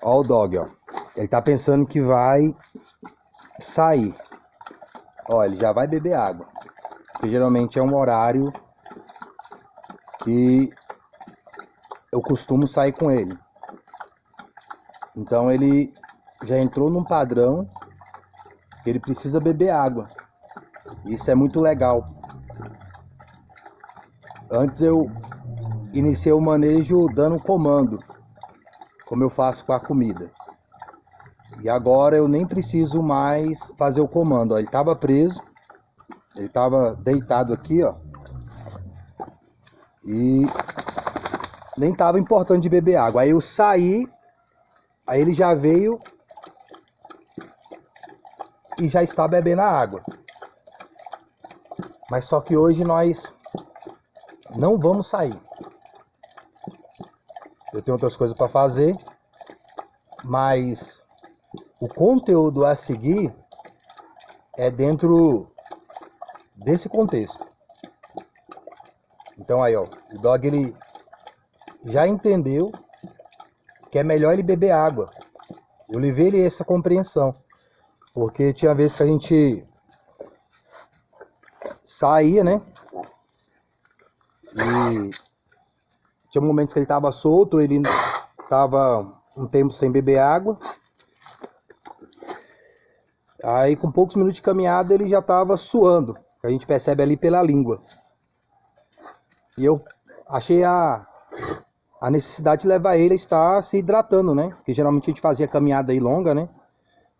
Ó o dog, ó. Ele tá pensando que vai sair. Ó, ele já vai beber água. Porque geralmente é um horário que eu costumo sair com ele. Então ele já entrou num padrão que ele precisa beber água. Isso é muito legal. Antes eu iniciei o manejo dando comando, como eu faço com a comida. E agora eu nem preciso mais fazer o comando. Ó, ele estava preso, ele estava deitado aqui, ó. E nem estava importando de beber água. Aí eu saí, aí ele já veio e já está bebendo a água. Mas só que hoje nós não vamos sair. Eu tenho outras coisas para fazer, mas o conteúdo a seguir é dentro desse contexto. Então aí, ó, o dog ele já entendeu que é melhor ele beber água. Eu levei ele essa compreensão, porque tinha vezes que a gente saía, né? E tinha momentos que ele estava solto, ele estava um tempo sem beber água. Aí com poucos minutos de caminhada ele já estava suando, que a gente percebe ali pela língua. E eu achei a necessidade de levar ele a estar se hidratando, né? Porque geralmente a gente fazia caminhada aí longa, né?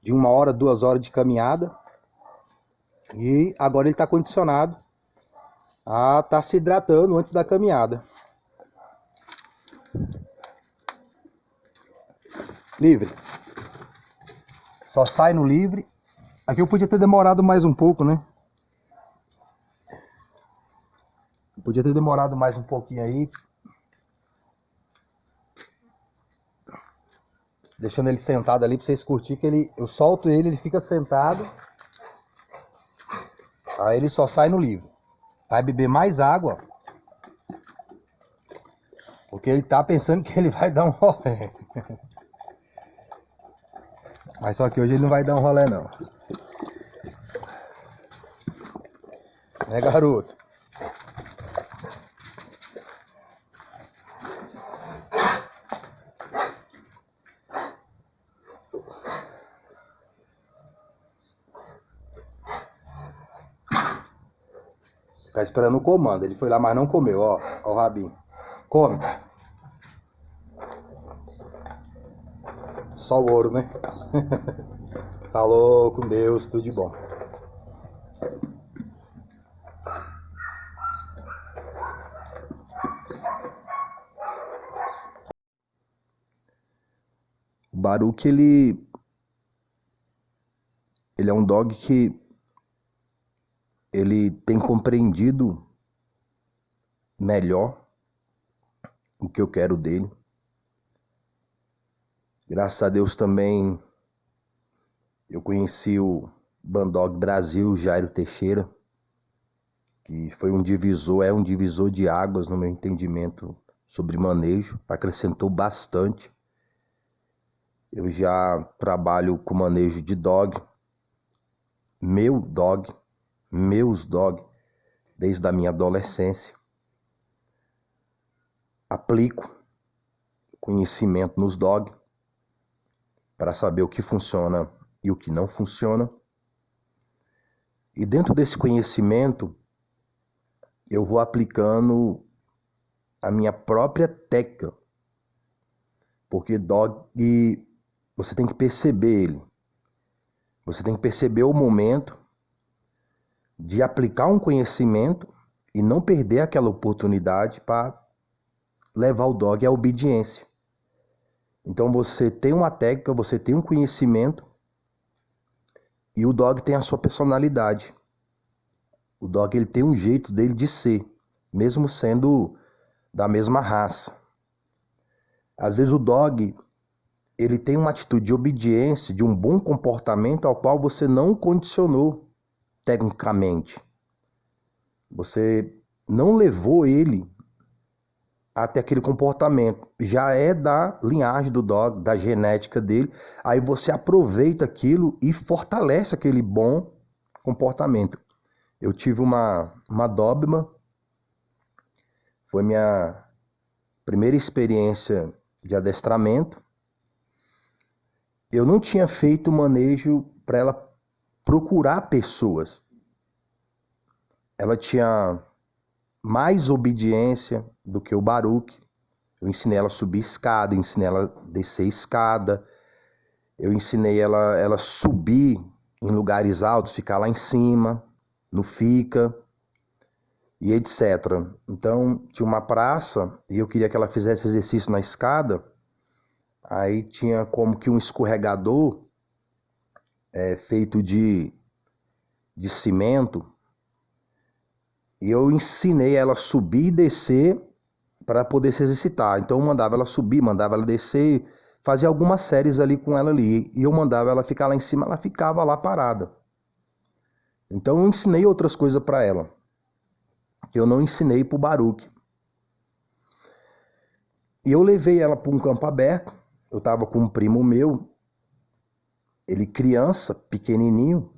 De 1 hora, 2 horas de caminhada. E agora ele está condicionado a estar se hidratando antes da caminhada. Livre. Só sai no livre. Aqui eu podia ter demorado mais um pouco, né? Podia ter demorado mais um pouquinho aí. Deixando ele sentado ali pra vocês curtirem que eu solto ele, ele fica sentado. Aí ele só sai no livre. Vai beber mais água. Porque ele tá pensando que ele vai dar um rolê. Mas só que hoje ele não vai dar um rolê não. Né, garoto? Tá esperando o comando. Ele foi lá, mas não comeu, ó. Ó o rabinho. Come. Só o ouro, né? Falou com Deus, tudo de bom. O Baruch, ele é um dog que ele tem compreendido melhor o que eu quero dele. Graças a Deus também eu conheci o Bandog Brasil, Jairo Teixeira, que foi um divisor de águas no meu entendimento sobre manejo, acrescentou bastante. Eu já trabalho com manejo de dog, meus dog, desde a minha adolescência. Aplico conhecimento nos dog para saber o que funciona e o que não funciona. E dentro desse conhecimento, eu vou aplicando a minha própria técnica. Porque dog, você tem que perceber ele. Você tem que perceber o momento de aplicar um conhecimento e não perder aquela oportunidade para levar o dog à obediência. Então você tem uma técnica, você tem um conhecimento e o dog tem a sua personalidade. O dog ele tem um jeito dele de ser, mesmo sendo da mesma raça. Às vezes o dog ele tem uma atitude de obediência, de um bom comportamento ao qual você não condicionou tecnicamente. Você não levou ele a ter aquele comportamento. Já é da linhagem do dog, da genética dele. Aí você aproveita aquilo e fortalece aquele bom comportamento. Eu tive uma Doberman, foi minha primeira experiência de adestramento. Eu não tinha feito manejo para ela procurar pessoas. Ela tinha mais obediência do que o Baruch. Eu ensinei ela a subir escada, eu ensinei ela a descer escada, eu ensinei ela a subir em lugares altos, ficar lá em cima, no fica, e etc. Então, tinha uma praça e eu queria que ela fizesse exercício na escada. Aí tinha como que um escorregador feito de cimento. E eu ensinei ela a subir e descer para poder se exercitar. Então eu mandava ela subir, mandava ela descer, fazia algumas séries ali com ela ali. E eu mandava ela ficar lá em cima, ela ficava lá parada. Então eu ensinei outras coisas para ela, que eu não ensinei para o Baruch. E eu levei ela para um campo aberto. Eu estava com um primo meu, ele criança, pequenininho,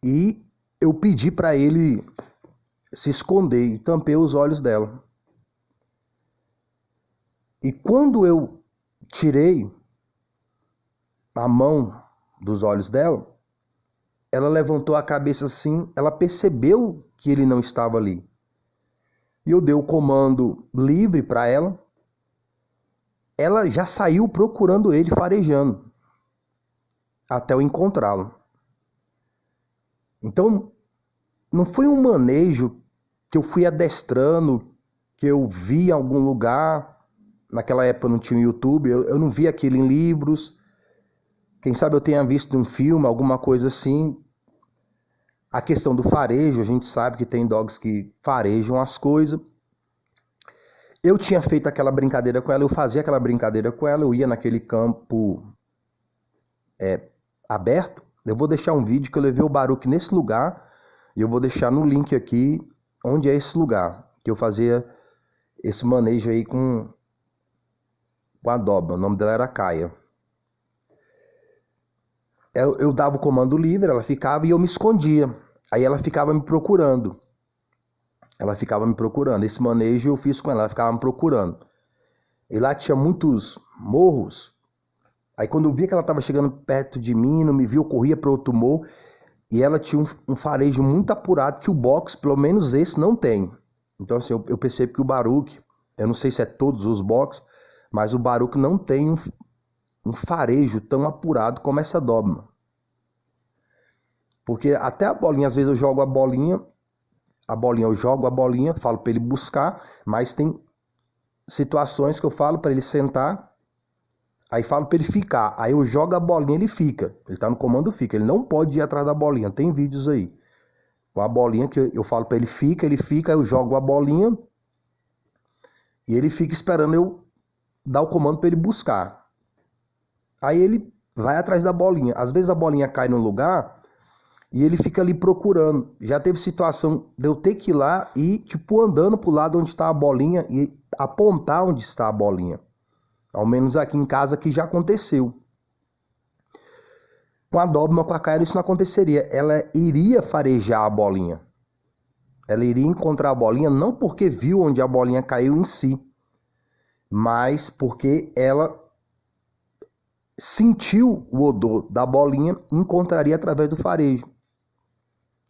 e eu pedi para ele se esconder e tampei os olhos dela. E quando eu tirei a mão dos olhos dela, ela levantou a cabeça assim, ela percebeu que ele não estava ali. E eu dei o comando livre para ela. Ela já saiu procurando ele, farejando, até eu encontrá-lo. Então, não foi um manejo que eu fui adestrando, que eu vi em algum lugar. Naquela época não tinha YouTube, eu não vi aquilo em livros. Quem sabe eu tenha visto um filme, alguma coisa assim. A questão do farejo, a gente sabe que tem dogs que farejam as coisas. Eu tinha feito aquela brincadeira com ela, eu fazia aquela brincadeira com ela, eu ia naquele campo aberto. Eu vou deixar um vídeo que eu levei o Baruch nesse lugar, e eu vou deixar no link aqui onde é esse lugar, que eu fazia esse manejo aí com a Doberman. O nome dela era Kaia. Eu dava o comando livre, ela ficava e eu me escondia. Aí ela ficava me procurando. Esse manejo eu fiz com ela ficava me procurando. E lá tinha muitos morros. Aí quando eu via que ela estava chegando perto de mim, não me viu, eu corria para outro morro. E ela tinha um farejo muito apurado que o box, pelo menos esse, não tem. Então assim, eu percebo que o Baruch, eu não sei se é todos os box, mas o Baruch não tem um farejo tão apurado como essa Doberman. Porque até a bolinha, às vezes eu jogo a bolinha, eu jogo a bolinha, falo para ele buscar, mas tem situações que eu falo para ele sentar, aí falo para ele ficar, aí eu jogo a bolinha, ele fica, ele tá no comando fica, ele não pode ir atrás da bolinha, tem vídeos aí, com a bolinha que eu falo para ele fica, aí eu jogo a bolinha, e ele fica esperando eu dar o comando para ele buscar. Aí ele vai atrás da bolinha, às vezes a bolinha cai no lugar, e ele fica ali procurando. Já teve situação de eu ter que ir lá e, andando pro lado onde está a bolinha e apontar onde está a bolinha. Ao menos aqui em casa que já aconteceu. Com a Doberman, com a Kaia, isso não aconteceria. Ela iria farejar a bolinha. Ela iria encontrar a bolinha não porque viu onde a bolinha caiu em si, mas porque ela sentiu o odor da bolinha e encontraria através do farejo.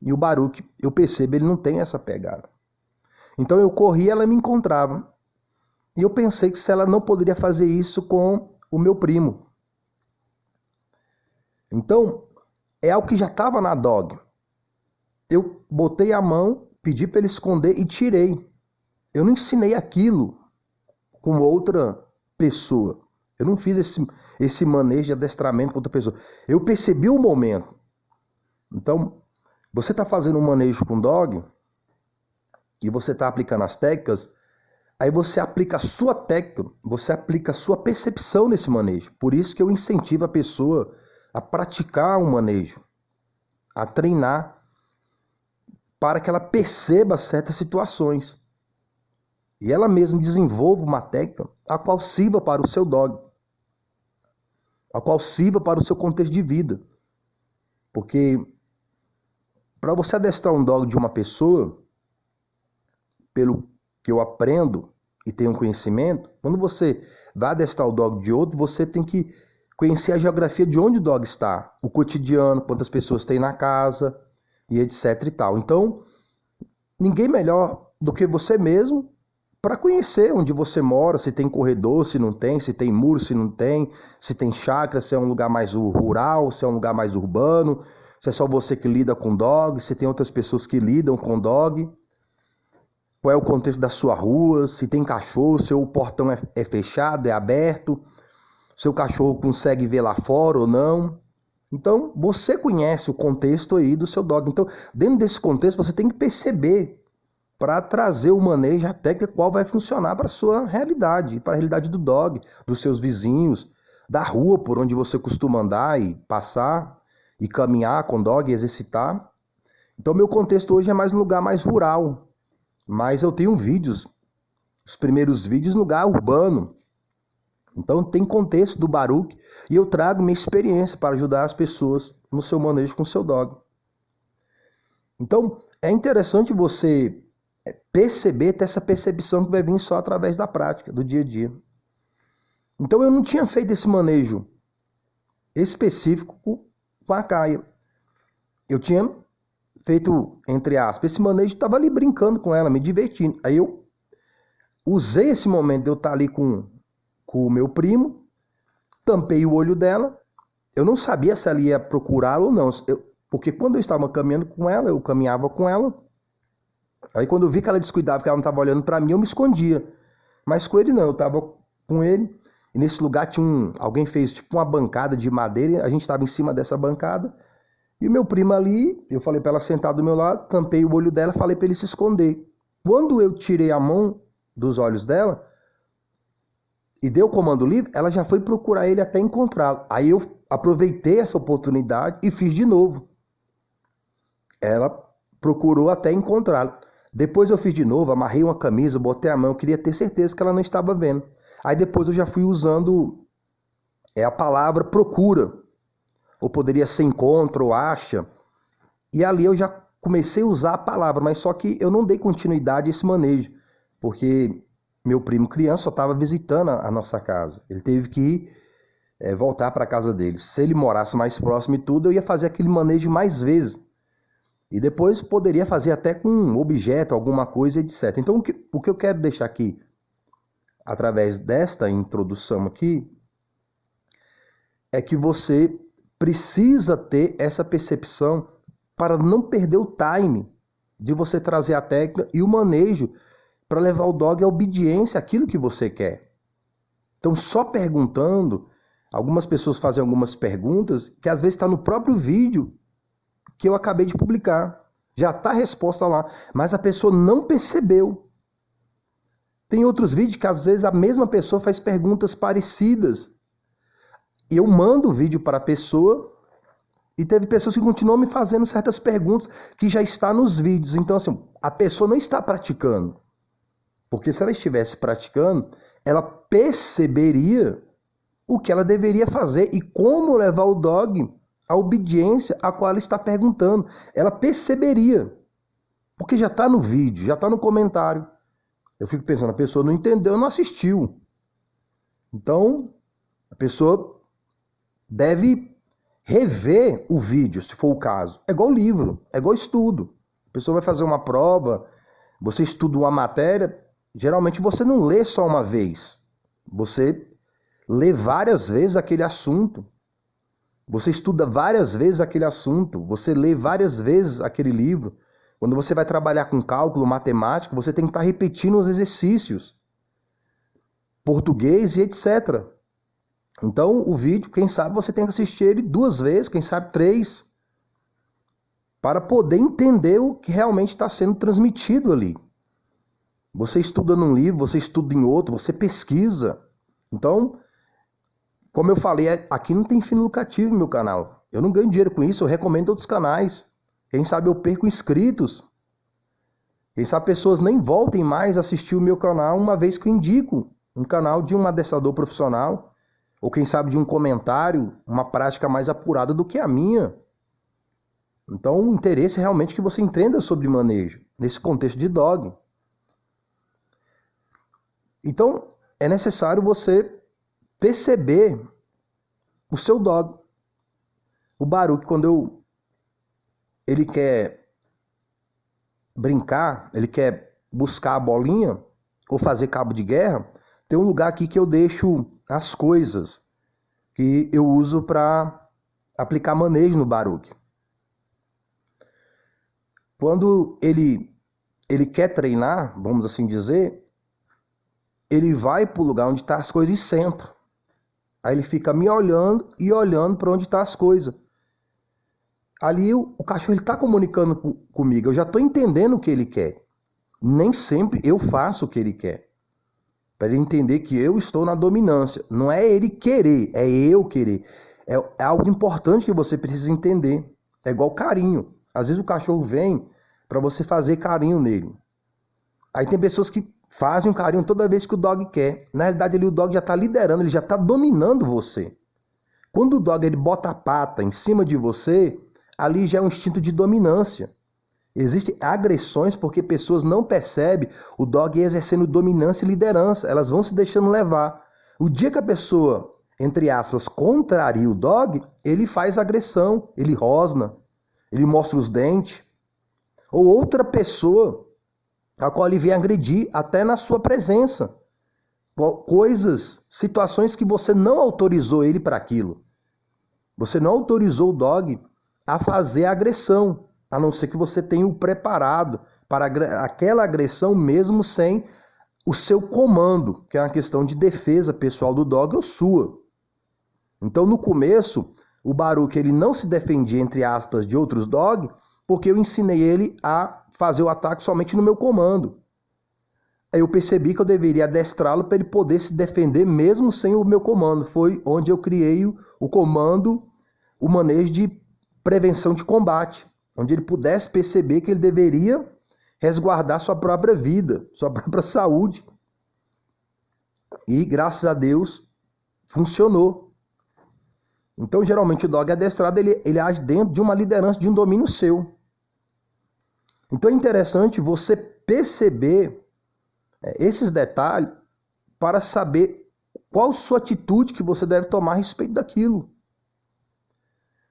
E o Baruch, eu percebo, ele não tem essa pegada. Então eu corria, ela me encontrava. E eu pensei que se ela não poderia fazer isso com o meu primo. Então, é algo que já estava na dog. Eu botei a mão, pedi para ele esconder e tirei. Eu não ensinei aquilo com outra pessoa. Eu não fiz esse manejo de adestramento com outra pessoa. Eu percebi o momento. Então, você está fazendo um manejo com dog e você está aplicando as técnicas, aí você aplica a sua técnica, você aplica a sua percepção nesse manejo. Por isso que eu incentivo a pessoa a praticar um manejo, a treinar, para que ela perceba certas situações. E ela mesma desenvolva uma técnica a qual sirva para o seu dog, a qual sirva para o seu contexto de vida. Porque para você adestrar um dog de uma pessoa, pelo que eu aprendo e tenho conhecimento, quando você vai adestrar o dog de outro, você tem que conhecer a geografia de onde o dog está, o cotidiano, quantas pessoas tem na casa e etc e tal. Então, ninguém melhor do que você mesmo para conhecer onde você mora, se tem corredor, se não tem, se tem muro, se não tem, se tem chácara, se é um lugar mais rural, se é um lugar mais urbano, se é só você que lida com dog, se tem outras pessoas que lidam com dog, qual é o contexto da sua rua, se tem cachorro, se o portão é fechado, é aberto, se o cachorro consegue ver lá fora ou não. Então, você conhece o contexto aí do seu dog. Então, dentro desse contexto, você tem que perceber para trazer o manejo, a técnica qual vai funcionar para a sua realidade, para a realidade do dog, dos seus vizinhos, da rua por onde você costuma andar e passar e caminhar com o dog e exercitar. Então, meu contexto hoje é mais um lugar mais rural, mas eu tenho vídeos, os primeiros vídeos no lugar urbano. Então tem contexto do Baruch e eu trago minha experiência para ajudar as pessoas no seu manejo com o seu dog. Então é interessante você perceber, ter essa percepção que vai vir só através da prática, do dia a dia. Então eu não tinha feito esse manejo específico com a Caia. Eu tinha feito, entre aspas, esse manejo, estava ali brincando com ela, me divertindo. Aí eu usei esse momento de eu estar ali com o meu primo, tampei o olho dela, eu não sabia se ela ia procurá-lo ou não, porque quando eu estava caminhando com ela, eu caminhava com ela, aí quando eu vi que ela descuidava, que ela não estava olhando para mim, eu me escondia, mas com ele não, eu estava com ele, e nesse lugar tinha alguém fez tipo uma bancada de madeira, a gente estava em cima dessa bancada, e o meu primo ali, eu falei para ela sentar do meu lado, tampei o olho dela, falei para ele se esconder. Quando eu tirei a mão dos olhos dela, e deu o comando livre, ela já foi procurar ele até encontrá-lo. Aí eu aproveitei essa oportunidade e fiz de novo. Ela procurou até encontrá-lo. Depois eu fiz de novo, amarrei uma camisa, botei a mão, eu queria ter certeza que ela não estava vendo. Aí depois eu já fui usando a palavra procura, ou poderia ser encontro, ou acha. E ali eu já comecei a usar a palavra, mas só que eu não dei continuidade a esse manejo, porque meu primo criança só estava visitando a nossa casa. Ele teve que voltar para a casa dele. Se ele morasse mais próximo e tudo, eu ia fazer aquele manejo mais vezes. E depois poderia fazer até com um objeto, alguma coisa, etc. Então o que eu quero deixar aqui, através desta introdução aqui, é que você precisa ter essa percepção para não perder o time de você trazer a técnica e o manejo para levar o dog à obediência àquilo que você quer. Então, só perguntando, algumas pessoas fazem algumas perguntas que às vezes está no próprio vídeo que eu acabei de publicar. Já está a resposta lá, mas a pessoa não percebeu. Tem outros vídeos que às vezes a mesma pessoa faz perguntas parecidas. E eu mando o vídeo para a pessoa e teve pessoas que continuam me fazendo certas perguntas que já está nos vídeos. Então, assim, a pessoa não está praticando. Porque se ela estivesse praticando, ela perceberia o que ela deveria fazer e como levar o dog à obediência a qual ela está perguntando. Ela perceberia, porque já está no vídeo, já está no comentário. Eu fico pensando, a pessoa não entendeu, não assistiu. Então, a pessoa deve rever o vídeo, se for o caso. É igual livro, é igual estudo. A pessoa vai fazer uma prova, você estuda uma matéria. Geralmente você não lê só uma vez, você lê várias vezes aquele assunto, você estuda várias vezes aquele assunto, você lê várias vezes aquele livro. Quando você vai trabalhar com cálculo, matemática, você tem que estar repetindo os exercícios, português e etc. Então o vídeo, quem sabe você tem que assistir ele 2 vezes, quem sabe 3, para poder entender o que realmente está sendo transmitido ali. Você estuda num livro, você estuda em outro, você pesquisa. Então, como eu falei, aqui não tem fim lucrativo no meu canal. Eu não ganho dinheiro com isso, eu recomendo outros canais. Quem sabe eu perco inscritos. Quem sabe pessoas nem voltem mais a assistir o meu canal, uma vez que eu indico um canal de um adestrador profissional, ou quem sabe de um comentário, uma prática mais apurada do que a minha. Então o interesse é realmente que você entenda sobre manejo, nesse contexto de dog. Então é necessário você perceber o seu dog. O Baruch, quando ele quer brincar, ele quer buscar a bolinha ou fazer cabo de guerra, tem um lugar aqui que eu deixo as coisas que eu uso para aplicar manejo no Baruch. Quando ele quer treinar, vamos assim dizer, ele vai para o lugar onde estão as coisas e senta. Aí ele fica me olhando e olhando para onde estão as coisas. Ali o cachorro está comunicando comigo, eu já estou entendendo o que ele quer. Nem sempre eu faço o que ele quer. Para ele entender que eu estou na dominância. Não é ele querer, é eu querer. É algo importante que você precisa entender. É igual carinho. Às vezes o cachorro vem para você fazer carinho nele. Aí tem pessoas que fazem um carinho toda vez que o dog quer. Na realidade, ali o dog já está liderando, ele já está dominando você. Quando o dog ele bota a pata em cima de você, ali já é um instinto de dominância. Existem agressões porque pessoas não percebem o dog exercendo dominância e liderança. Elas vão se deixando levar. O dia que a pessoa, entre aspas, contraria o dog, ele faz agressão, ele rosna, ele mostra os dentes. Ou outra pessoa a qual ele vem agredir até na sua presença. Coisas, situações que você não autorizou ele para aquilo. Você não autorizou o dog a fazer a agressão, a não ser que você tenha o preparado para aquela agressão mesmo sem o seu comando, que é uma questão de defesa pessoal do dog ou sua. Então, no começo, o Baruch ele não se defendia, entre aspas, de outros dogs, porque eu ensinei ele a fazer o ataque somente no meu comando. Aí eu percebi que eu deveria adestrá-lo para ele poder se defender mesmo sem o meu comando. Foi onde eu criei o comando, o manejo de prevenção de combate, onde ele pudesse perceber que ele deveria resguardar sua própria vida, sua própria saúde. E graças a Deus funcionou. Então geralmente o dog adestrado ele age dentro de uma liderança, de um domínio seu. Então é interessante você perceber esses detalhes para saber qual sua atitude que você deve tomar a respeito daquilo.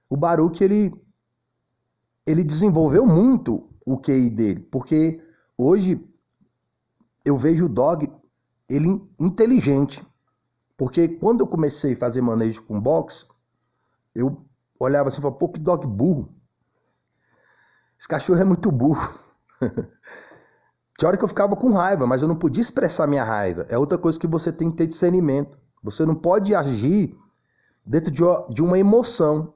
O Baruch ele desenvolveu muito o QI dele, porque hoje eu vejo o dog ele inteligente. Porque quando eu comecei a fazer manejo com boxe, eu olhava assim e falava, pô, que dog burro. Esse cachorro é muito burro. Tinha hora que eu ficava com raiva, mas eu não podia expressar minha raiva. É outra coisa que você tem que ter discernimento. Você não pode agir dentro de uma emoção.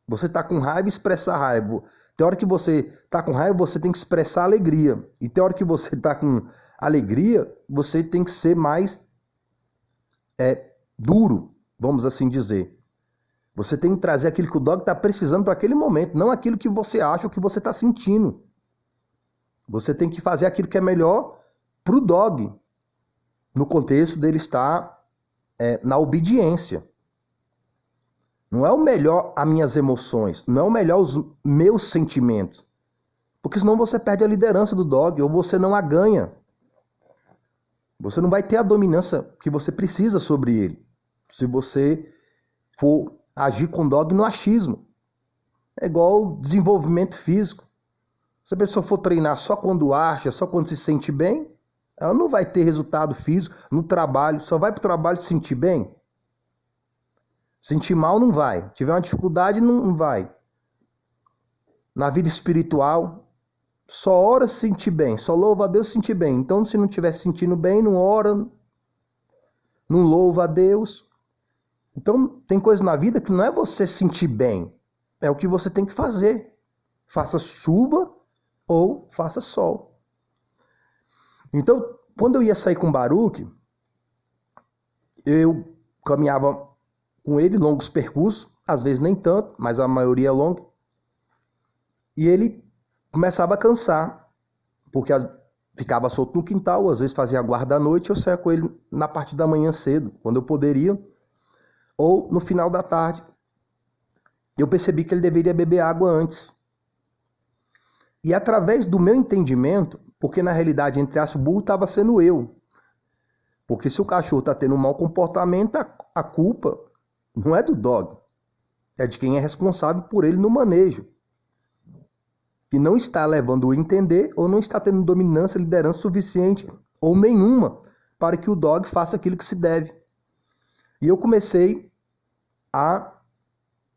Você está com raiva e expressar raiva. Tem hora que você está com raiva, você tem que expressar alegria. E tem hora que você está com alegria, você tem que ser mais duro, vamos assim dizer. Você tem que trazer aquilo que o dog está precisando para aquele momento, não aquilo que você acha ou que você está sentindo. Você tem que fazer aquilo que é melhor para o dog, no contexto dele estar na obediência. Não é o melhor as minhas emoções, não é o melhor os meus sentimentos. Porque senão você perde a liderança do dog ou você não a ganha. Você não vai ter a dominância que você precisa sobre ele. Se você for agir com o dog no achismo. É igual desenvolvimento físico. Se a pessoa for treinar só quando acha, só quando se sente bem, ela não vai ter resultado físico no trabalho. Só vai para o trabalho se sentir bem. Sentir mal não vai. Tiver uma dificuldade não vai. Na vida espiritual, só ora se sentir bem. Só louva a Deus se sentir bem. Então se não estiver se sentindo bem, não ora, não louva a Deus. Então tem coisa na vida que não é você sentir bem. É o que você tem que fazer. Faça chuva ou faça sol. Então, quando eu ia sair com o Baruch, eu caminhava com ele longos percursos, às vezes nem tanto, mas a maioria é longa. E ele começava a cansar. porque ficava solto no quintal, às vezes fazia guarda à noite, eu saía com ele na parte da manhã cedo, quando eu poderia, ou no final da tarde. Eu percebi que ele deveria beber água antes. E através do meu entendimento, porque na realidade, entre aspas, o burro estava sendo eu. Porque se o cachorro está tendo um mau comportamento, a culpa não é do dog. É de quem é responsável por ele no manejo. Que não está levando a entender ou não está tendo dominância, liderança suficiente ou nenhuma para que o dog faça aquilo que se deve. E eu comecei a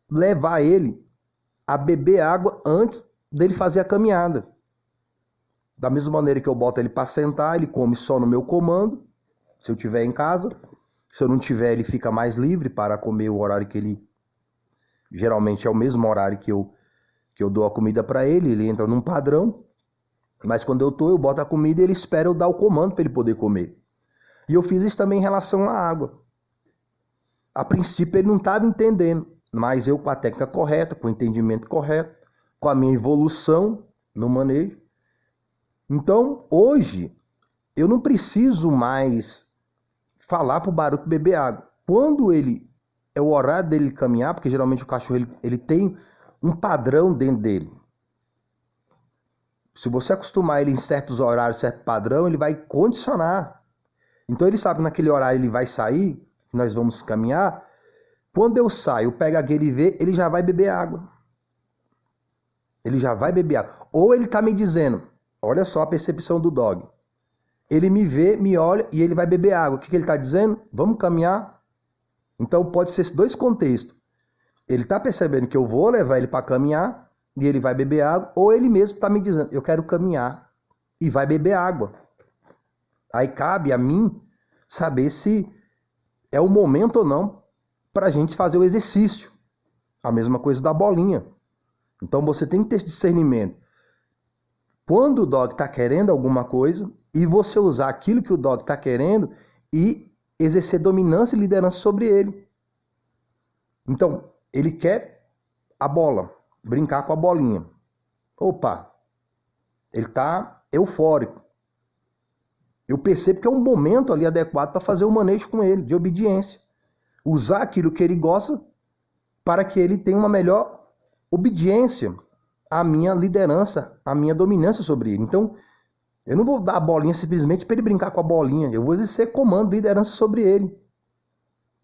levar ele a beber água antes dele fazer a caminhada. Da mesma maneira que eu boto ele para sentar, ele come só no meu comando, se eu estiver em casa. Se eu não tiver, ele fica mais livre para comer o horário que ele... Geralmente é o mesmo horário que eu dou a comida para ele entra num padrão. Mas quando eu boto a comida e ele espera eu dar o comando para ele poder comer. E eu fiz isso também em relação à água. A princípio ele não estava entendendo, mas eu com a técnica correta, com o entendimento correto, com a minha evolução no manejo. Então, hoje, eu não preciso mais falar para o Baruch beber água. Quando é o horário dele caminhar, porque geralmente o cachorro ele tem um padrão dentro dele. Se você acostumar ele em certos horários, certo padrão, ele vai condicionar. Então ele sabe que naquele horário ele vai sair, nós vamos caminhar. Quando eu saio, eu pego aquele V, ele já vai beber água. Ele já vai beber água. Ou ele está me dizendo, olha só a percepção do dog. Ele me vê, me olha e ele vai beber água. O que ele está dizendo? Vamos caminhar? Então pode ser esses dois contextos. Ele está percebendo que eu vou levar ele para caminhar e ele vai beber água, ou ele mesmo está me dizendo, eu quero caminhar e vai beber água. Aí cabe a mim saber se é o momento ou não para a gente fazer o exercício. A mesma coisa da bolinha. Então você tem que ter esse discernimento. Quando o dog está querendo alguma coisa e você usar aquilo que o dog está querendo e exercer dominância e liderança sobre ele. Então, ele quer a bola, brincar com a bolinha. Opa, ele está eufórico. Eu percebo que é um momento ali adequado para fazer o manejo com ele, de obediência. Usar aquilo que ele gosta para que ele tenha uma melhor obediência à minha liderança, à minha dominância sobre ele. Então, eu não vou dar a bolinha simplesmente para ele brincar com a bolinha. Eu vou exercer comando, liderança sobre ele.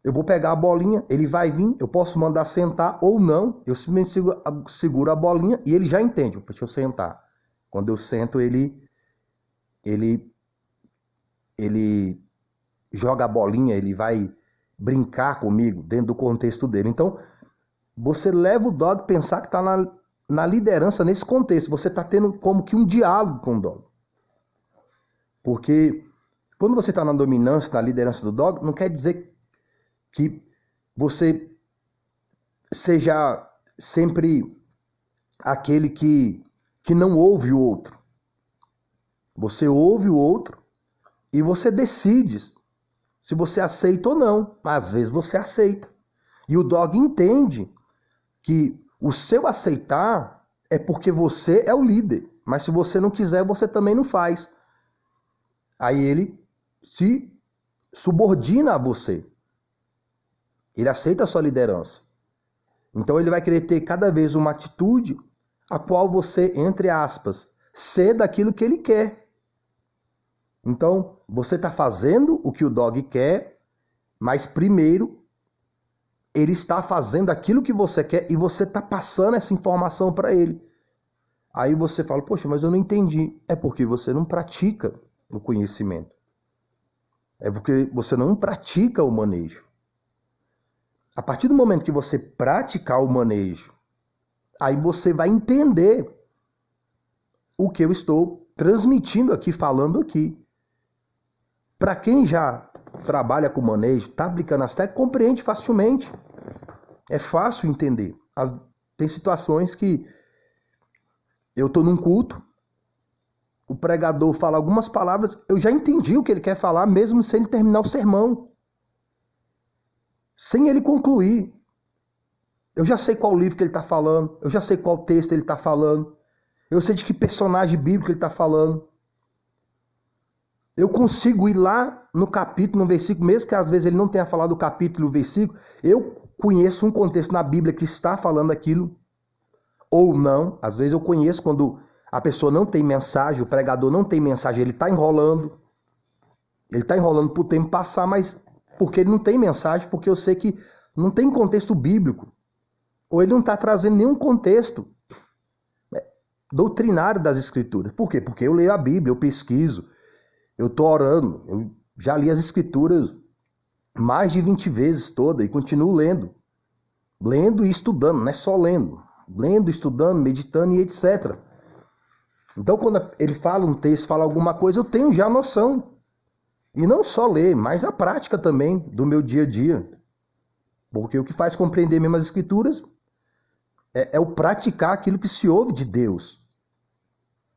Eu vou pegar a bolinha, ele vai vir, eu posso mandar sentar ou não. Eu simplesmente seguro a bolinha e ele já entende. Deixa eu sentar. Quando eu sento, ele joga a bolinha, ele vai brincar comigo dentro do contexto dele. Então, você leva o dog a pensar que está na liderança nesse contexto. Você está tendo como que um diálogo com o dog. Porque quando você está na dominância, na liderança do dog, não quer dizer que você seja sempre aquele que não ouve o outro. Você ouve o outro e você decide se você aceita ou não. Às vezes você aceita. E o dog entende que o seu aceitar é porque você é o líder. Mas se você não quiser, você também não faz. Aí ele se subordina a você. Ele aceita a sua liderança. Então ele vai querer ter cada vez uma atitude a qual você, entre aspas, ceda aquilo que ele quer. Então, você está fazendo o que o dog quer, mas primeiro ele está fazendo aquilo que você quer e você está passando essa informação para ele. Aí você fala, poxa, mas eu não entendi. É porque você não pratica o conhecimento. É porque você não pratica o manejo. A partir do momento que você praticar o manejo, aí você vai entender o que eu estou transmitindo aqui, falando aqui. Para quem já trabalha com manejo, está aplicando as técnicas, compreende facilmente. É fácil entender. Tem situações que eu estou num culto, o pregador fala algumas palavras, eu já entendi o que ele quer falar, mesmo sem ele terminar o sermão. Sem ele concluir. Eu já sei qual livro que ele está falando, eu já sei qual texto ele está falando, eu sei de que personagem bíblico ele está falando. eu consigo ir lá no capítulo, no versículo, mesmo que às vezes ele não tenha falado o capítulo e o versículo, eu conheço um contexto na Bíblia que está falando aquilo, ou não. Às vezes eu conheço quando a pessoa não tem mensagem, o pregador não tem mensagem, ele está enrolando para o tempo passar, mas porque ele não tem mensagem, porque eu sei que não tem contexto bíblico, ou ele não está trazendo nenhum contexto doutrinário das Escrituras. Por quê? Porque eu leio a Bíblia, eu pesquiso, eu estou orando, eu já li as Escrituras mais de 20 vezes toda e continuo lendo e estudando, não é só lendo, estudando, meditando e etc. Então quando ele fala um texto, fala alguma coisa, eu tenho já noção. E não só ler, mas a prática também do meu dia a dia. Porque o que faz compreender mesmo as Escrituras é o praticar aquilo que se ouve de Deus.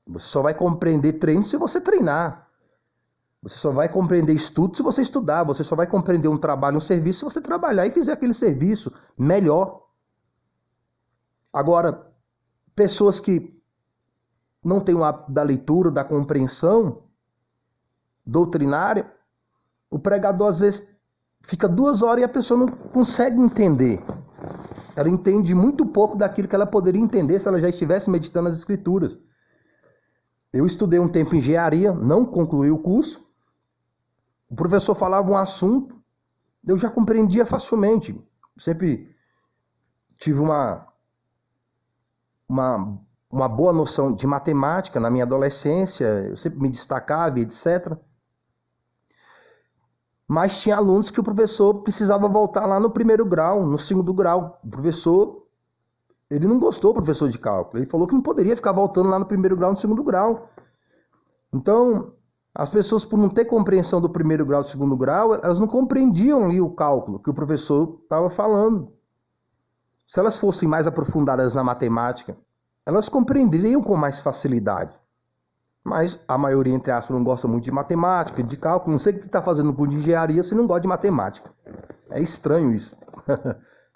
Você só vai compreender treino se você treinar. Você só vai compreender estudo se você estudar. Você só vai compreender um trabalho, um serviço, se você trabalhar e fizer aquele serviço melhor. Agora, pessoas que não têm o hábito da leitura, da compreensão doutrinária, o pregador às vezes fica 2 horas e a pessoa não consegue entender. Ela entende muito pouco daquilo que ela poderia entender se ela já estivesse meditando as Escrituras. Eu estudei um tempo engenharia, não concluí o curso. O professor falava um assunto, eu já compreendia facilmente. Sempre tive uma boa noção de matemática na minha adolescência, eu sempre me destacava, etc. Mas tinha alunos que o professor precisava voltar lá no primeiro grau, no segundo grau. O professor, ele não gostou, o professor de cálculo. Ele falou que não poderia ficar voltando lá no primeiro grau, no segundo grau. Então, as pessoas, por não ter compreensão do primeiro grau e do segundo grau, elas não compreendiam ali o cálculo que o professor estava falando. Se elas fossem mais aprofundadas na matemática, elas compreenderiam com mais facilidade. Mas a maioria, entre aspas, não gosta muito de matemática, de cálculo. Não sei o que está fazendo no curso de engenharia se não gosta de matemática. É estranho isso.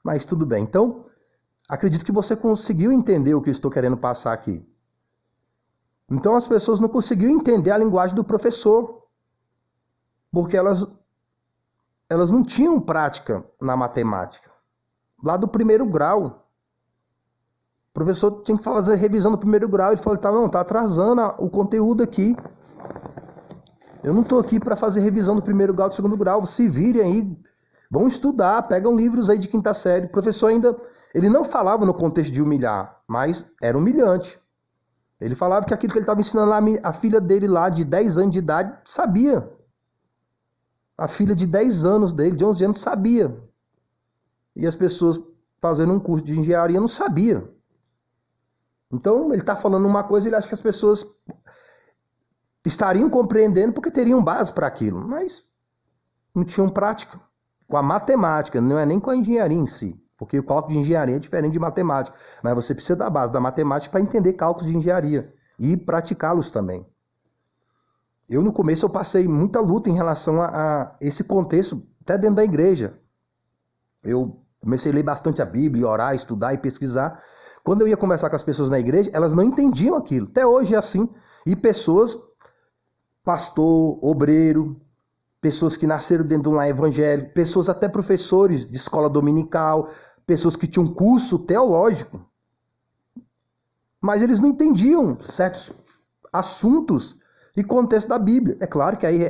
Mas tudo bem. Então, acredito que você conseguiu entender o que eu estou querendo passar aqui. Então, as pessoas não conseguiram entender a linguagem do professor. Porque elas não tinham prática na matemática. Lá do primeiro grau. O professor tinha que fazer revisão do primeiro grau. Ele falou, tá atrasando o conteúdo aqui. Eu não estou aqui para fazer revisão do primeiro grau e do segundo grau. Se virem aí, vão estudar, pegam livros aí de quinta série. O professor ainda, ele não falava no contexto de humilhar, mas era humilhante. Ele falava que aquilo que ele estava ensinando lá, a filha dele lá de 10 anos de idade, sabia. A filha de 10 anos dele, de 11 anos, sabia. E as pessoas fazendo um curso de engenharia não sabiam. Então, ele está falando uma coisa e ele acha que as pessoas estariam compreendendo porque teriam base para aquilo, mas não tinham prática com a matemática, não é nem com a engenharia em si, porque o cálculo de engenharia é diferente de matemática, mas você precisa da base da matemática para entender cálculos de engenharia e praticá-los também. Eu, no começo, eu passei muita luta em relação a esse contexto, até dentro da igreja. Eu comecei a ler bastante a Bíblia, orar, estudar e pesquisar. Quando eu ia conversar com as pessoas na igreja, elas não entendiam aquilo. Até hoje é assim. E pessoas, pastor, obreiro, pessoas que nasceram dentro de um lar evangélico, pessoas até professores de escola dominical, pessoas que tinham curso teológico. Mas eles não entendiam certos assuntos e contexto da Bíblia. É claro que aí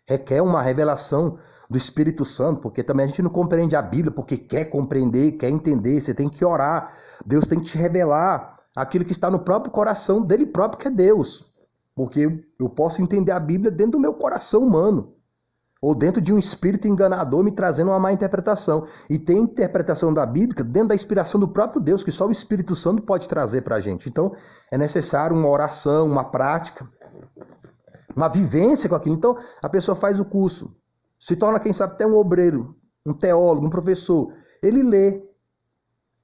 requer uma revelação do Espírito Santo, porque também a gente não compreende a Bíblia porque quer compreender, quer entender, você tem que orar, Deus tem que te revelar aquilo que está no próprio coração dele próprio, que é Deus, porque eu posso entender a Bíblia dentro do meu coração humano, ou dentro de um espírito enganador me trazendo uma má interpretação, e tem interpretação da Bíblia dentro da inspiração do próprio Deus, que só o Espírito Santo pode trazer para a gente. Então é necessário uma oração, uma prática, uma vivência com aquilo. Então a pessoa faz o curso, se torna, quem sabe, até um obreiro, um teólogo, um professor. Ele lê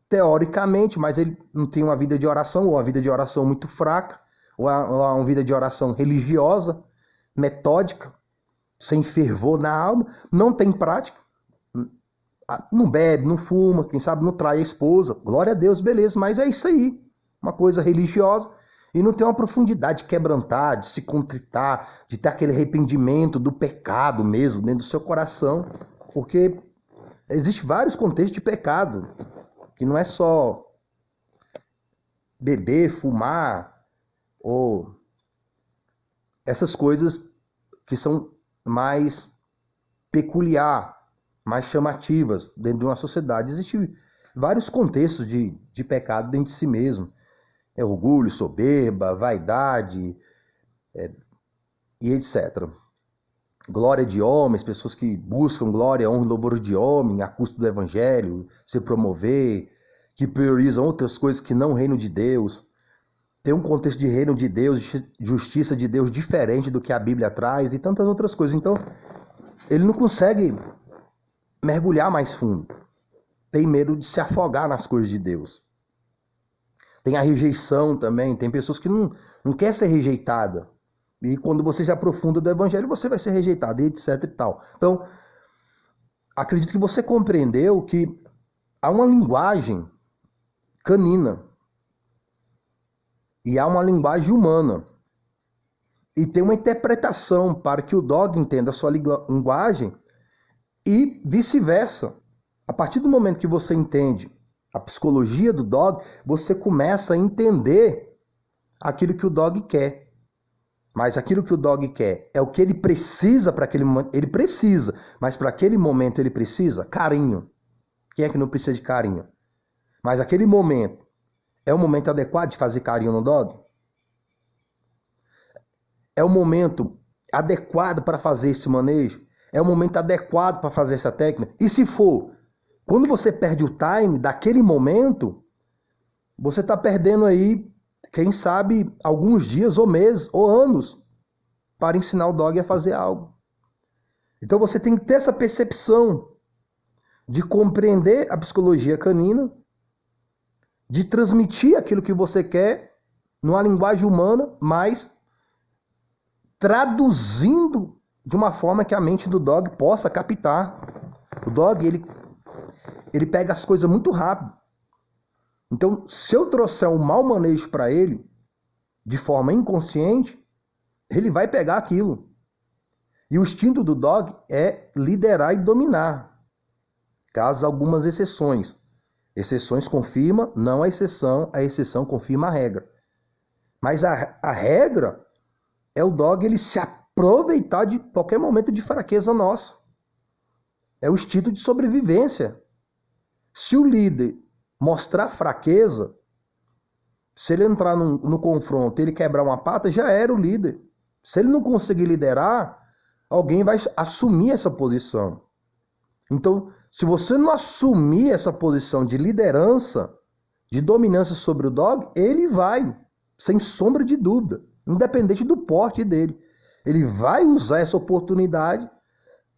teoricamente, mas ele não tem uma vida de oração, ou uma vida de oração muito fraca, ou uma vida de oração religiosa, metódica, sem fervor na alma, não tem prática, não bebe, não fuma, quem sabe não trai a esposa. Glória a Deus, beleza, mas é isso aí, uma coisa religiosa. e não tem uma profundidade de quebrantar, de se contritar, de ter aquele arrependimento do pecado mesmo dentro do seu coração. Porque existem vários contextos de pecado, que não é só beber, fumar, ou essas coisas que são mais peculiar, mais chamativas dentro de uma sociedade. Existem vários contextos de pecado dentro de si mesmo. É orgulho, soberba, vaidade, e etc. Glória de homens, pessoas que buscam glória, honra e louvor de homem, a custo do evangelho, se promover, que priorizam outras coisas que não o reino de Deus. Tem um contexto de reino de Deus, justiça de Deus diferente do que a Bíblia traz e tantas outras coisas. Então, ele não consegue mergulhar mais fundo. Tem medo de se afogar nas coisas de Deus. Tem a rejeição também. Tem pessoas que não querem ser rejeitadas. E quando você se aprofunda do evangelho, você vai ser rejeitado, e etc e tal. Então, acredito que você compreendeu que há uma linguagem canina. E há uma linguagem humana. E tem uma interpretação para que o dog entenda a sua linguagem e vice-versa. A partir do momento que você entende a psicologia do dog, você começa a entender aquilo que o dog quer. Mas aquilo que o dog quer é o que ele precisa para aquele momento. Ele precisa, mas para aquele momento ele precisa carinho. Quem é que não precisa de carinho? Mas aquele momento é o momento adequado de fazer carinho no dog? É o momento adequado para fazer esse manejo? É o momento adequado para fazer essa técnica? E se for, quando você perde o time daquele momento, você está perdendo aí, quem sabe, alguns dias ou meses ou anos para ensinar o dog a fazer algo. Então você tem que ter essa percepção de compreender a psicologia canina, de transmitir aquilo que você quer numa linguagem humana, mas traduzindo de uma forma que a mente do dog possa captar. O dog, ele pega as coisas muito rápido. Então, se eu trouxer um mau manejo para ele, de forma inconsciente, ele vai pegar aquilo. E o instinto do dog é liderar e dominar. Caso algumas exceções. Exceções confirma, não a exceção confirma a regra. Mas a regra é o dog ele se aproveitar de qualquer momento de fraqueza nossa. É o instinto de sobrevivência. Se o líder mostrar fraqueza, se ele entrar no confronto e ele quebrar uma pata, já era o líder. Se ele não conseguir liderar, alguém vai assumir essa posição. Então, se você não assumir essa posição de liderança, de dominância sobre o dog, ele vai, sem sombra de dúvida, independente do porte dele. Ele vai usar essa oportunidade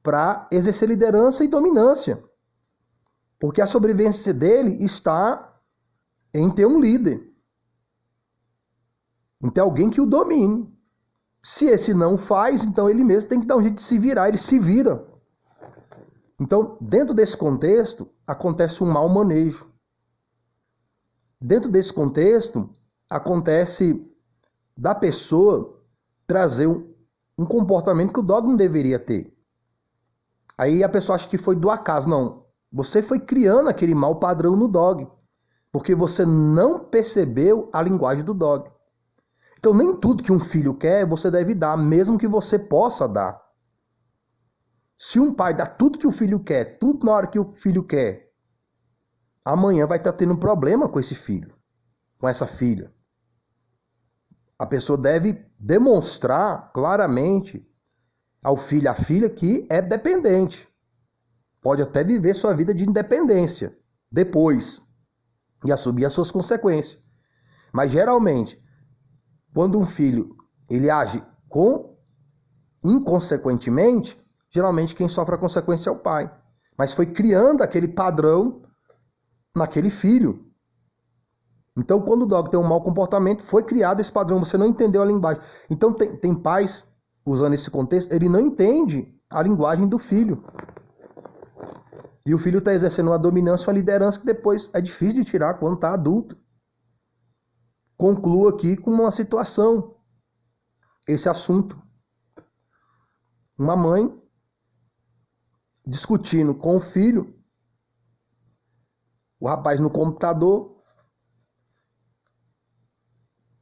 para exercer liderança e dominância. Porque a sobrevivência dele está em ter um líder. Em ter alguém que o domine. Se esse não faz, então ele mesmo tem que dar um jeito de se virar. Ele se vira. Então, dentro desse contexto, acontece um mau manejo. Dentro desse contexto, acontece da pessoa trazer um comportamento que o dog não deveria ter. Aí a pessoa acha que foi do acaso. Não, você foi criando aquele mau padrão no dog, porque você não percebeu a linguagem do dog. Então, nem tudo que um filho quer, você deve dar, mesmo que você possa dar. Se um pai dá tudo que o filho quer, tudo na hora que o filho quer, amanhã vai estar tendo um problema com esse filho, com essa filha. A pessoa deve demonstrar claramente ao filho, à filha, que é dependente. Pode até viver sua vida de independência depois e assumir as suas consequências. Mas geralmente, quando um filho ele age inconsequentemente, geralmente quem sofre a consequência é o pai. Mas foi criando aquele padrão naquele filho. Então, quando o dog tem um mau comportamento, foi criado esse padrão, você não entendeu a linguagem. Então, tem pais, usando esse contexto, ele não entende a linguagem do filho. E o filho está exercendo uma dominância, uma liderança que depois é difícil de tirar quando está adulto. concluo aqui com uma situação, esse assunto. Uma mãe discutindo com o filho, o rapaz no computador,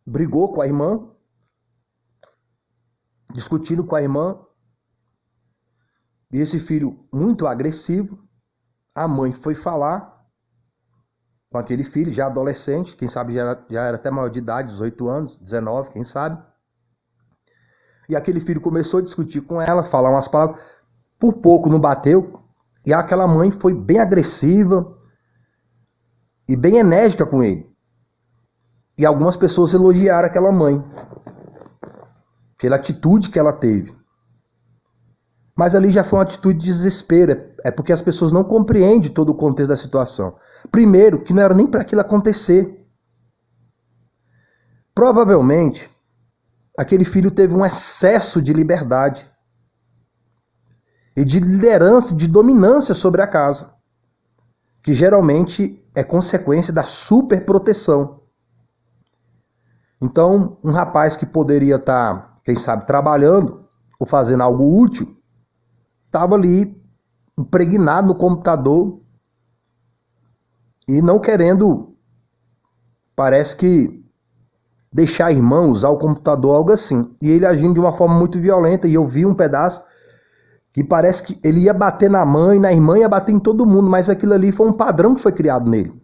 brigou com a irmã, discutindo com a irmã, e esse filho muito agressivo, a mãe foi falar com aquele filho, já adolescente, quem sabe já era até maior de idade, 18 anos, 19, quem sabe. E aquele filho começou a discutir com ela, falar umas palavras, por pouco não bateu, e aquela mãe foi bem agressiva e bem enérgica com ele. E algumas pessoas elogiaram aquela mãe, pela atitude que ela teve. Mas ali já foi uma atitude de desespero, é porque as pessoas não compreendem todo o contexto da situação. Primeiro, que não era nem para aquilo acontecer. Provavelmente, aquele filho teve um excesso de liberdade e de liderança, de dominância sobre a casa, que geralmente é consequência da superproteção. Então, um rapaz que poderia estar, quem sabe, trabalhando ou fazendo algo útil, estava ali impregnado no computador e não querendo, parece que, deixar a irmã usar o computador, algo assim. E ele agindo de uma forma muito violenta, e eu vi um pedaço que parece que ele ia bater na mãe, na irmã, ia bater em todo mundo, mas aquilo ali foi um padrão que foi criado nele,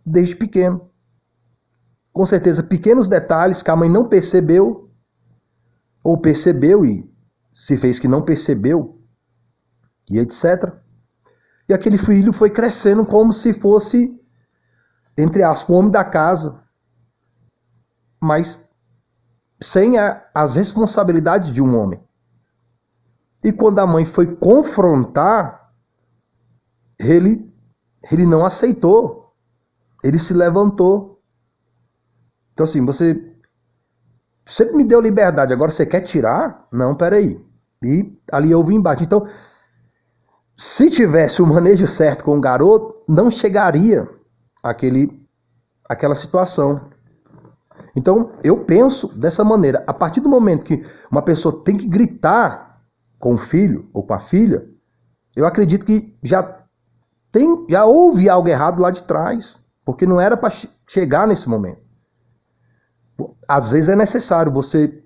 desde pequeno. Com certeza, pequenos detalhes que a mãe não percebeu, ou percebeu e se fez que não percebeu, e etc. E aquele filho foi crescendo como se fosse, entre aspas, o homem da casa, mas sem as responsabilidades de um homem. E quando a mãe foi confrontar, ele não aceitou, ele se levantou. Então assim, você sempre me deu liberdade, agora você quer tirar? Não, peraí. E ali houve um embate. Então, se tivesse o manejo certo com o garoto, não chegaria àquela situação. Então, eu penso dessa maneira. A partir do momento que uma pessoa tem que gritar com o filho ou com a filha, eu acredito que já houve algo errado lá de trás. Porque não era para chegar nesse momento. Às vezes é necessário você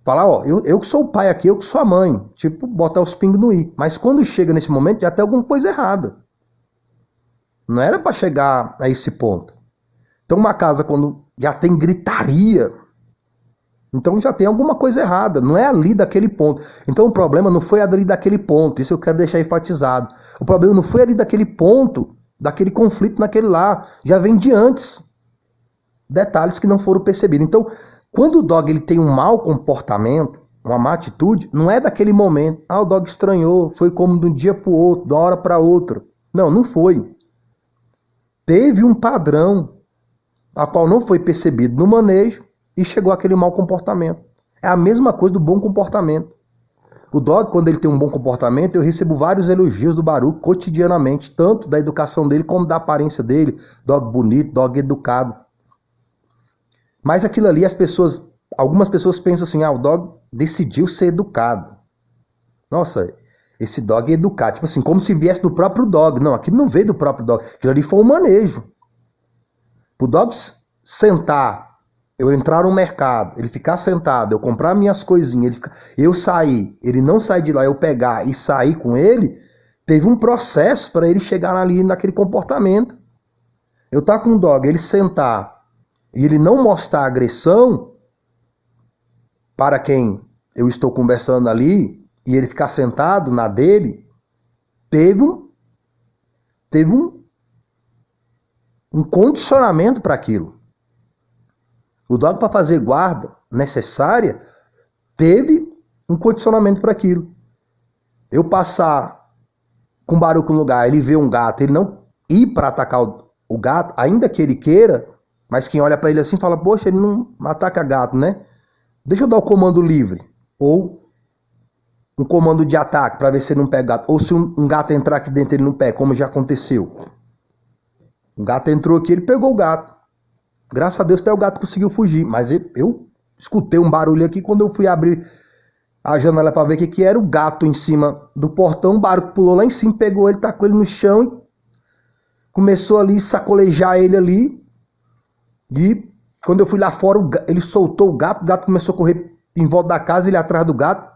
falar, ó, eu que sou o pai aqui, eu que sou a mãe. Tipo, botar os pingos no i. Mas quando chega nesse momento, já tem alguma coisa errada. Não era para chegar a esse ponto. Então, uma casa, quando já tem gritaria, então já tem alguma coisa errada. Não é ali daquele ponto. Então, o problema não foi ali daquele ponto. Isso eu quero deixar enfatizado. O problema não foi ali daquele ponto, daquele conflito naquele lá. Já vem de antes. Detalhes que não foram percebidos. Então, quando o dog ele tem um mau comportamento, uma má atitude, não é daquele momento. Ah, o dog estranhou, foi como de um dia para o outro, de uma hora para outra. Não, não foi. Teve um padrão, a qual não foi percebido no manejo e chegou àquele mau comportamento. É a mesma coisa do bom comportamento. O dog, quando ele tem um bom comportamento, eu recebo vários elogios do Baruch cotidianamente, tanto da educação dele como da aparência dele. Dog bonito, dog educado. Mas aquilo ali, algumas pessoas pensam assim, o dog decidiu ser educado. Nossa, esse dog é educado. Tipo assim, como se viesse do próprio dog. Não, aquilo não veio do próprio dog. Aquilo ali foi um manejo. O dog sentar, eu entrar no mercado, ele ficar sentado, eu comprar minhas coisinhas, eu sair, ele não sair de lá, eu pegar e sair com ele, teve um processo para ele chegar ali naquele comportamento. Eu tá com o dog, ele sentar e ele não mostrar agressão para quem eu estou conversando ali, e ele ficar sentado na dele, teve um condicionamento para aquilo. O dog, para fazer guarda necessária, teve um condicionamento para aquilo. Eu passar com Baruch no lugar, ele vê um gato, ele não ir para atacar o gato, ainda que ele queira, mas quem olha para ele assim fala, poxa, ele não ataca gato, né? Deixa eu dar o comando livre. Ou um comando de ataque para ver se ele não pega gato. Ou se um gato entrar aqui dentro ele não pega, como já aconteceu. Um gato entrou aqui, ele pegou o gato. Graças a Deus até o gato conseguiu fugir. Mas eu escutei um barulho aqui quando eu fui abrir a janela para ver o que era. O gato em cima do portão, o barco pulou lá em cima, pegou ele, tacou ele no chão e começou ali a sacolejar ele ali. E quando eu fui lá fora, ele soltou o gato começou a correr em volta da casa, ele atrás do gato.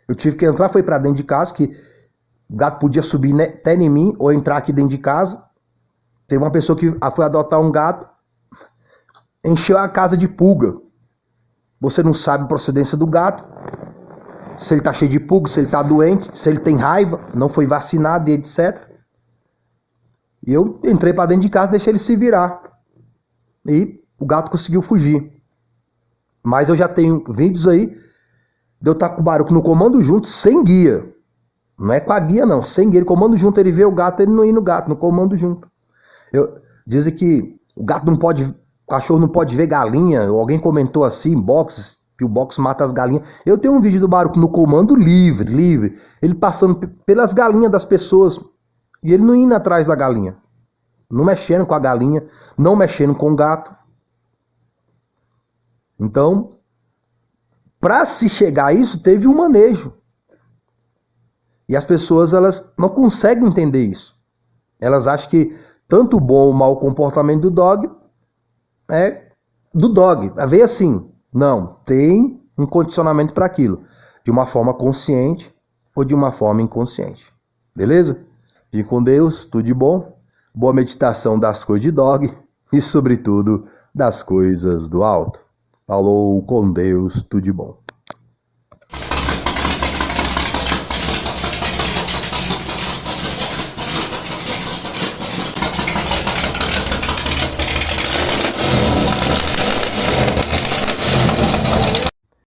Eu tive que entrar, foi para dentro de casa, que o gato podia subir até em mim ou entrar aqui dentro de casa. Teve uma pessoa que foi adotar um gato, encheu a casa de pulga. Você não sabe a procedência do gato, se ele tá cheio de pulga, se ele tá doente, se ele tem raiva, não foi vacinado e etc. E eu entrei para dentro de casa e deixei ele se virar. E o gato conseguiu fugir. Mas eu já tenho vídeos aí de eu estar com o Baruco no comando junto, sem guia. Não é com a guia não, sem guia. Ele comando junto, ele vê o gato, ele não ir no gato, no comando junto. Dizem que o gato não pode, o cachorro não pode ver galinha. Alguém comentou assim, em box, que o box mata as galinhas. Eu tenho um vídeo do Baruco no comando livre. Ele passando pelas galinhas das pessoas. E ele não indo atrás da galinha. Não mexendo com a galinha, não mexendo com o gato. Então, para se chegar a isso, teve um manejo. E as pessoas, elas não conseguem entender isso. Elas acham que tanto o bom ou o mau comportamento do dog é do dog. Veio assim. Não, tem um condicionamento para aquilo. De uma forma consciente ou de uma forma inconsciente. Beleza? Fique com Deus, tudo de bom. Boa meditação das coisas de dog e, sobretudo, das coisas do alto. Falou, com Deus, tudo de bom.